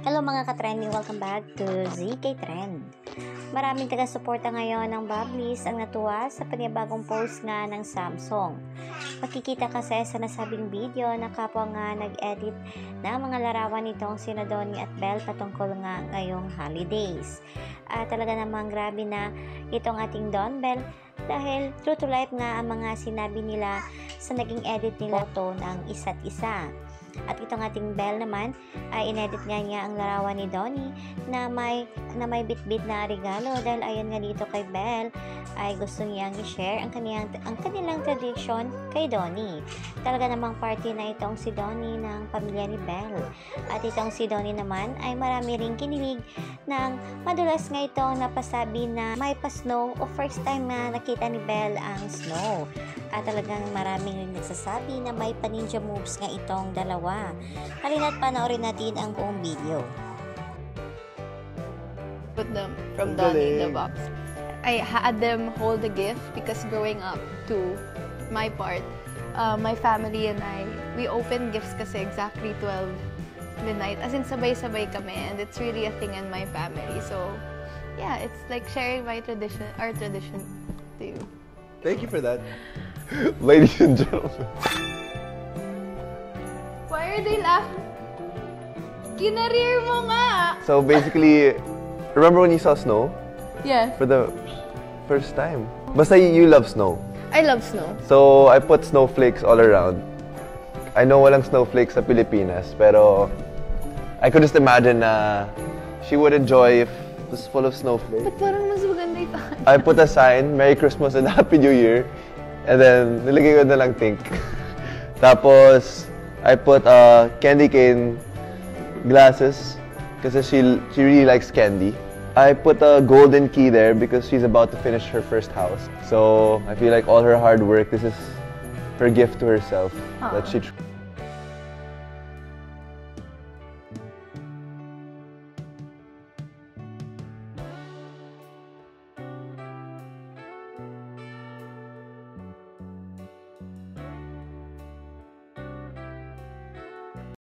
Hello mga ka-trending, welcome back to ZK Trend. Maraming taga-suporta ngayon ng Bubblies ang natuwa sa panibagong post nga ng Samsung. Makikita kasi sa nasabing video na kapwa nga nag-edit ng mga larawan nitong sina Donnie at Belle patungkol nga ngayong holidays. Talaga namang grabe na itong ating Don Belle dahil true to life nga ang mga sinabi nila sa naging edit nila to ng isa't isa. At itong ating Belle naman ay inedit nga niya ang larawan ni Donnie na may bit-bit na regalo dahil ayon nga dito kay Belle ay gusto niyang i-share ang kanilang tradisyon kay Donnie. Talaga namang party na itong si Donnie ng pamilya ni Belle. At itong si Donnie naman ay marami ring kinilig nang madulas nga itong napasabi na may pa-snow o first time na nakita ni Belle ang snow. At talagang maraming rin nagsasabi na may pa-ninja moves nga itong dalawa. Halina't panoorin natin ang buong video. Put them from Donnie in the box. I had them hold the gift because growing up to my part, my family and I, we open gifts kasi exactly 12 midnight. As in sabay-sabay kami and it's really a thing in my family. So yeah, it's like sharing my tradition, our tradition to you. Thank you for that. Ladies and gentlemen. Why are they laughing? Kinareer mo nga! So basically, remember when you saw snow? Yeah. For the first time. Basta you love snow. I love snow. So I put snowflakes all around. I know walang snowflakes sa Pilipinas, pero I could just imagine na she would enjoy if it was full of snowflakes. But parang mas maganda ito. I put a sign, Merry Christmas and Happy New Year. And then, nilagay ko na lang think. Tapos, I put candy cane glasses kasi she really likes candy. I put a golden key there because she's about to finish her first house. So, I feel like all her hard work, this is her gift to herself. That she